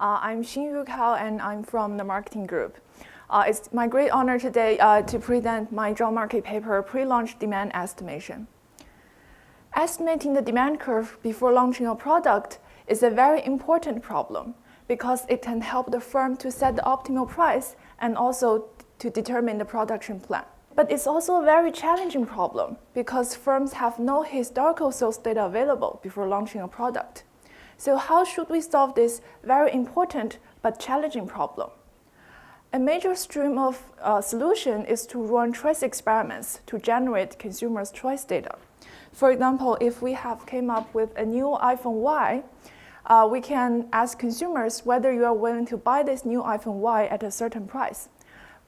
I'm Xinyu and I'm from the marketing group. It's my great honor today to present my job market paper, Pre-Launch Demand Estimation. Estimating the demand curve before launching a product is a very important problem because it can help the firm to set the optimal price and also to determine the production plan. But it's also a very challenging problem because firms have no historical sales data available before launching a product. So how should we solve this very important but challenging problem? A major stream of solution is to run choice experiments to generate consumers' choice data. For example, if we have came up with a new iPhone Y, we can ask consumers whether you are willing to buy this new iPhone Y at a certain price.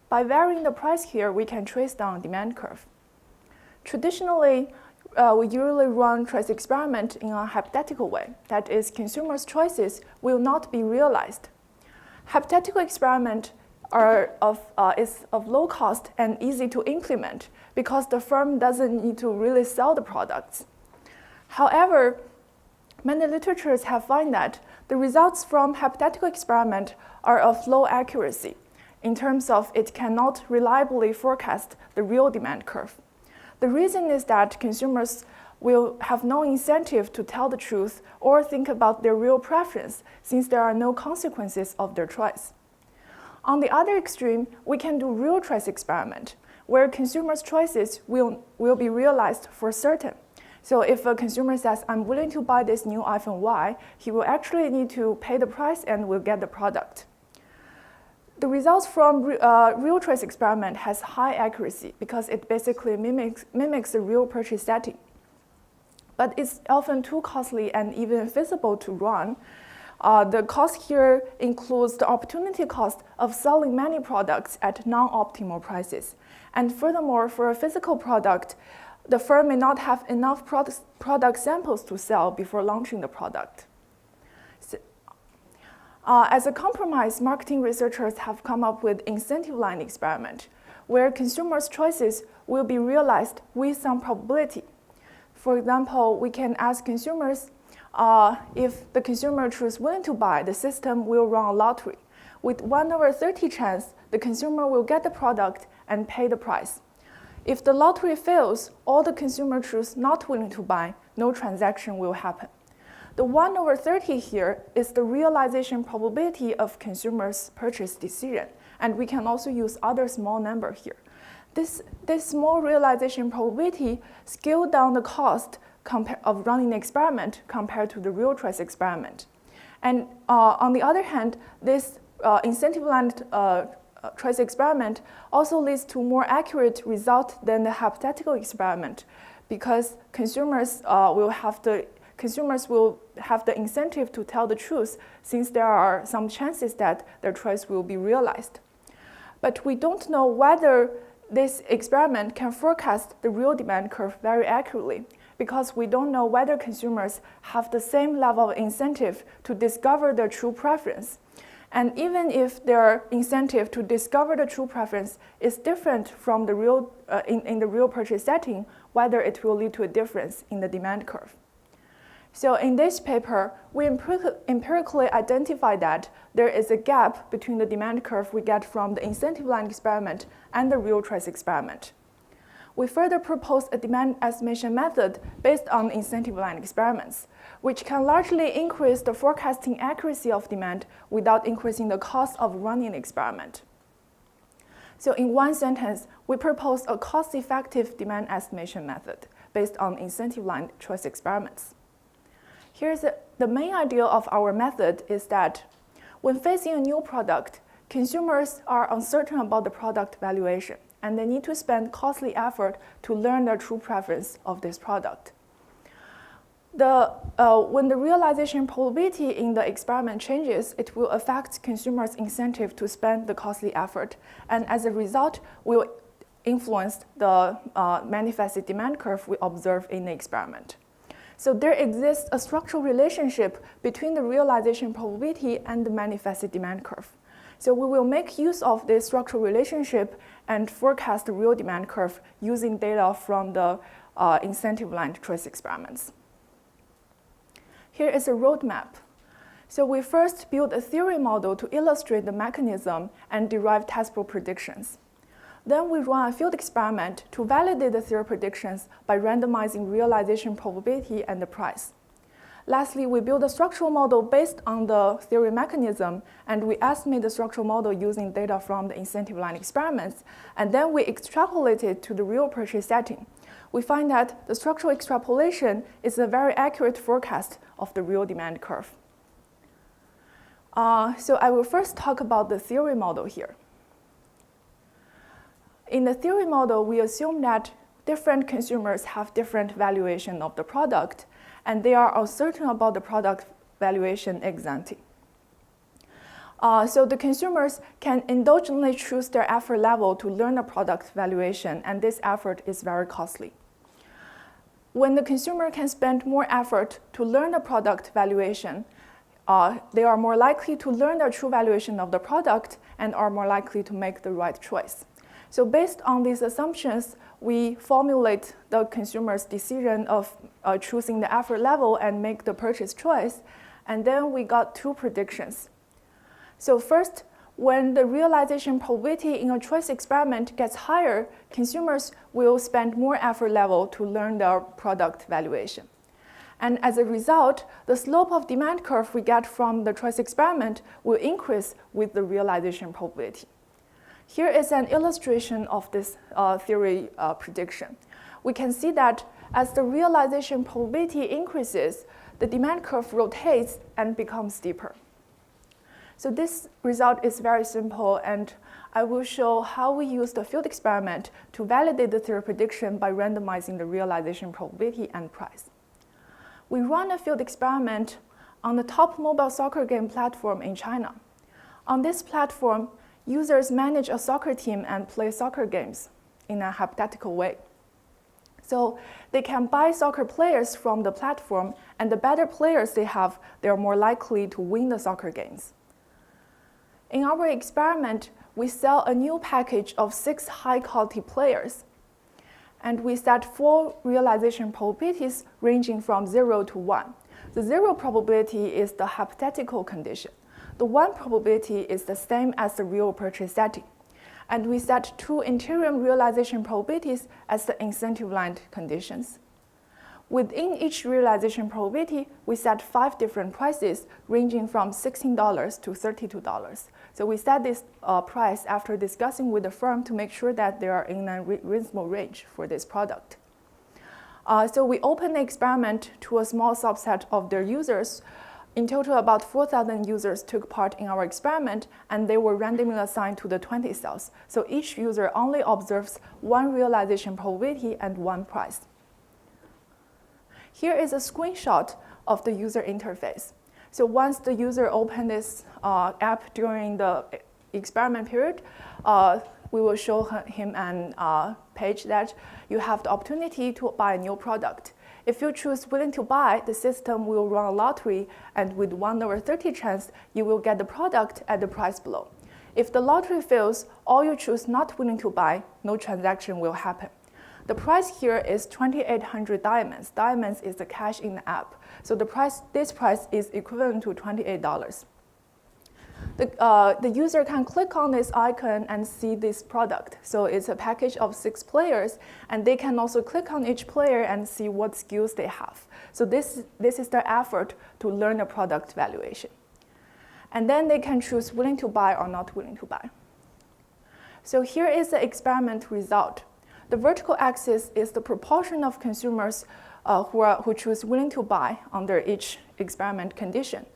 By varying the price here, we can trace down demand curve. Traditionally, we usually run choice experiment in a hypothetical way. That is, consumers' choices will not be realized. Hypothetical experiment is of low cost and easy to implement because the firm doesn't need to really sell the products. However, many literatures have found that the results from hypothetical experiment are of low accuracy in terms of it cannot reliably forecast the real demand curve. The reason is that consumers will have no incentive to tell the truth or think about their real preference since there are no consequences of their choice. On the other extreme, we can do real choice experiment, where consumers' choices will be realized for certain. So if a consumer says, I'm willing to buy this new iPhone Y, he will actually need to pay the price and will get the product. The results from real choice experiment has high accuracy because it basically mimics a real purchase setting. But it's often too costly and even feasible to run. The cost here includes the opportunity cost of selling many products at non-optimal prices. And furthermore, for a physical product, the firm may not have enough product samples to sell before launching the product. As a compromise, marketing researchers have come up with incentive line experiment, where consumers' choices will be realized with some probability. For example, we can ask consumers if the consumer chooses willing to buy, the system will run a lottery. With 1/30 chance, the consumer will get the product and pay the price. If the lottery fails, all the consumer choose not willing to buy, no transaction will happen. The 1/30 here is the realization probability of consumers' purchase decision, and we can also use other small number here. This small realization probability scale down the cost of running the experiment compared to the real choice experiment. And on the other hand, this incentive-aligned choice experiment also leads to more accurate result than the hypothetical experiment because consumers will have the incentive to tell the truth since there are some chances that their choice will be realized. But we don't know whether this experiment can forecast the real demand curve very accurately because we don't know whether consumers have the same level of incentive to discover their true preference. And even if their incentive to discover the true preference is different from the real, in the real purchase setting, whether it will lead to a difference in the demand curve. So in this paper, we empirically identify that there is a gap between the demand curve we get from the incentive line experiment and the real choice experiment. We further propose a demand estimation method based on incentive line experiments, which can largely increase the forecasting accuracy of demand without increasing the cost of running the experiment. So in one sentence, we propose a cost-effective demand estimation method based on incentive line choice experiments. Here's the main idea of our method is that when facing a new product, consumers are uncertain about the product valuation, and they need to spend costly effort to learn their true preference of this product. When the realization probability in the experiment changes, it will affect consumers' incentive to spend the costly effort, and as a result, will influence the manifested demand curve we observe in the experiment. So there exists a structural relationship between the realization probability and the manifested demand curve. So we will make use of this structural relationship and forecast the real demand curve using data from the incentive line choice experiments. Here is a roadmap. So we first built a theory model to illustrate the mechanism and derive testable predictions. Then we run a field experiment to validate the theory predictions by randomizing realization probability and the price. Lastly, we build a structural model based on the theory mechanism, and we estimate the structural model using data from the incentive line experiments, and then we extrapolate it to the real purchase setting. We find that the structural extrapolation is a very accurate forecast of the real demand curve. So I will first talk about the theory model here. In the theory model, we assume that different consumers have different valuation of the product, and they are uncertain about the product valuation ex ante. So the consumers can indulgently choose their effort level to learn the product valuation, and this effort is very costly. When the consumer can spend more effort to learn the product valuation, they are more likely to learn the true valuation of the product and are more likely to make the right choice. So based on these assumptions, we formulate the consumer's decision of choosing the effort level and make the purchase choice. And then we got two predictions. So first, when the realization probability in a choice experiment gets higher, consumers will spend more effort level to learn their product valuation. And as a result, the slope of demand curve we get from the choice experiment will increase with the realization probability. Here is an illustration of this theory prediction. We can see that as the realization probability increases, the demand curve rotates and becomes steeper. So this result is very simple, and I will show how we use the field experiment to validate the theory prediction by randomizing the realization probability and price. We run a field experiment on the top mobile soccer game platform in China. On this platform, users manage a soccer team and play soccer games in a hypothetical way. So they can buy soccer players from the platform, and the better players they have, they are more likely to win the soccer games. In our experiment, we sell a new package of 6 high-quality players, and we set 4 realization probabilities ranging from 0 to 1. The 0 probability is the hypothetical condition. The 1 probability is the same as the real purchase setting. And we set 2 interim realization probabilities as the incentive line conditions. Within each realization probability, we set 5 different prices ranging from $16 to $32. So we set this price after discussing with the firm to make sure that they are in a reasonable range for this product. So we opened the experiment to a small subset of their users. In total, about 4,000 users took part in our experiment, and they were randomly assigned to the 20 cells. So each user only observes 1 realization probability and 1 price. Here is a screenshot of the user interface. So once the user opened this app during the experiment period, we will show him a page that you have the opportunity to buy a new product. If you choose willing to buy, the system will run a lottery, and with 1/30 chance, you will get the product at the price below. If the lottery fails, or you choose not willing to buy, no transaction will happen. The price here is 2,800 diamonds. Diamonds is the cash in the app. So this price is equivalent to $28. The user can click on this icon and see this product. So it's a package of 6 players, and they can also click on each player and see what skills they have. So this is their effort to learn a product valuation. And then they can choose willing to buy or not willing to buy. So here is the experiment result. The vertical axis is the proportion of consumers who choose willing to buy under each experiment condition.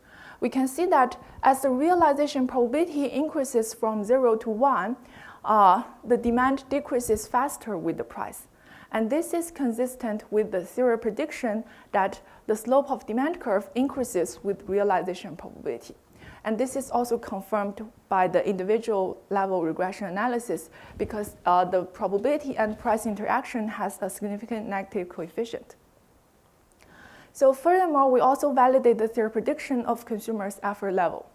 We can see that as the realization probability increases from 0 to 1, the demand decreases faster with the price. And this is consistent with the theory prediction that the slope of demand curve increases with realization probability. And this is also confirmed by the individual level regression analysis because the probability and price interaction has a significant negative coefficient. So furthermore, we also validate the theory prediction of consumers' effort level.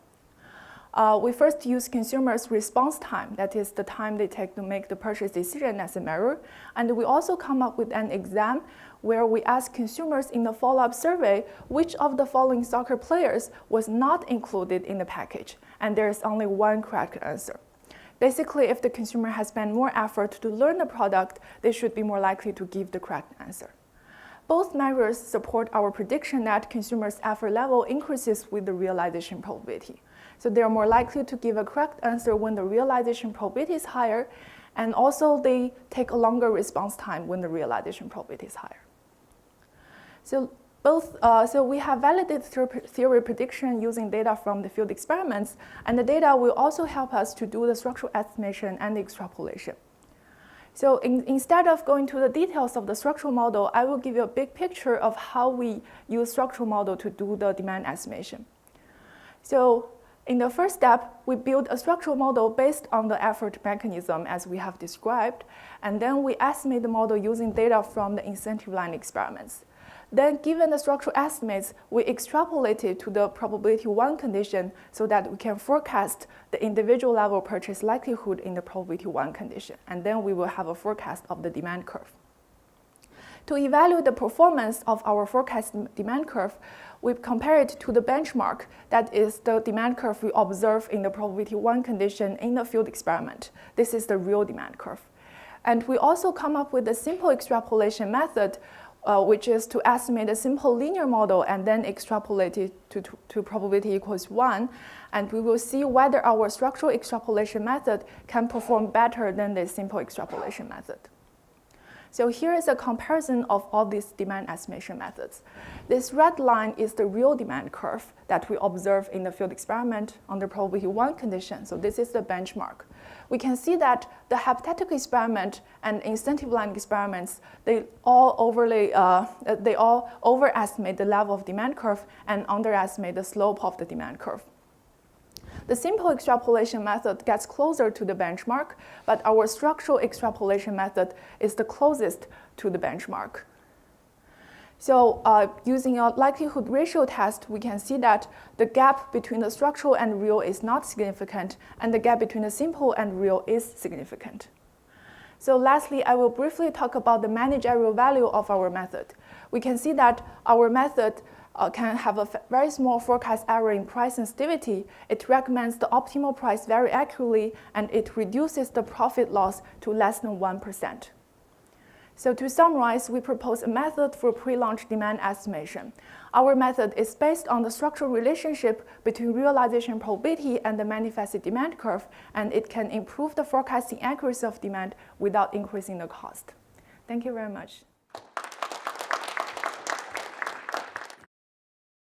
We first use consumers' response time, that is the time they take to make the purchase decision, as a measure. And we also come up with an exam where we ask consumers in the follow-up survey which of the following soccer players was not included in the package. And there is only one correct answer. Basically, if the consumer has spent more effort to learn the product, they should be more likely to give the correct answer. Both measures support our prediction that consumers' effort level increases with the realization probability. So they are more likely to give a correct answer when the realization probability is higher, and also they take a longer response time when the realization probability is higher. So we have validated theory prediction using data from the field experiments, and the data will also help us to do the structural estimation and the extrapolation. So instead of going to the details of the structural model, I will give you a big picture of how we use structural model to do the demand estimation. So in the first step, we build a structural model based on the effort mechanism as we have described, and then we estimate the model using data from the incentive line experiments. Then, given the structural estimates, we extrapolate it to the probability 1 condition so that we can forecast the individual level purchase likelihood in the probability 1 condition. And then we will have a forecast of the demand curve. To evaluate the performance of our forecast demand curve, we compare it to the benchmark, that is the demand curve we observe in the probability 1 condition in the field experiment. This is the real demand curve. And we also come up with a simple extrapolation method, which is to estimate a simple linear model and then extrapolate it to probability equals 1. And we will see whether our structural extrapolation method can perform better than the simple extrapolation method. So here is a comparison of all these demand estimation methods. This red line is the real demand curve that we observe in the field experiment under probability 1 condition. So this is the benchmark. We can see that the hypothetical experiment and incentive line experiments, they all overestimate the level of demand curve and underestimate the slope of the demand curve. The simple extrapolation method gets closer to the benchmark, but our structural extrapolation method is the closest to the benchmark. So using a likelihood ratio test, we can see that the gap between the structural and real is not significant, and the gap between the simple and real is significant. So lastly, I will briefly talk about the managerial value of our method. We can see that our method can have a very small forecast error in price sensitivity. It recommends the optimal price very accurately, and it reduces the profit loss to less than 1%. So to summarize, we propose a method for pre-launch demand estimation. Our method is based on the structural relationship between realization probability and the manifested demand curve, and it can improve the forecasting accuracy of demand without increasing the cost. Thank you very much.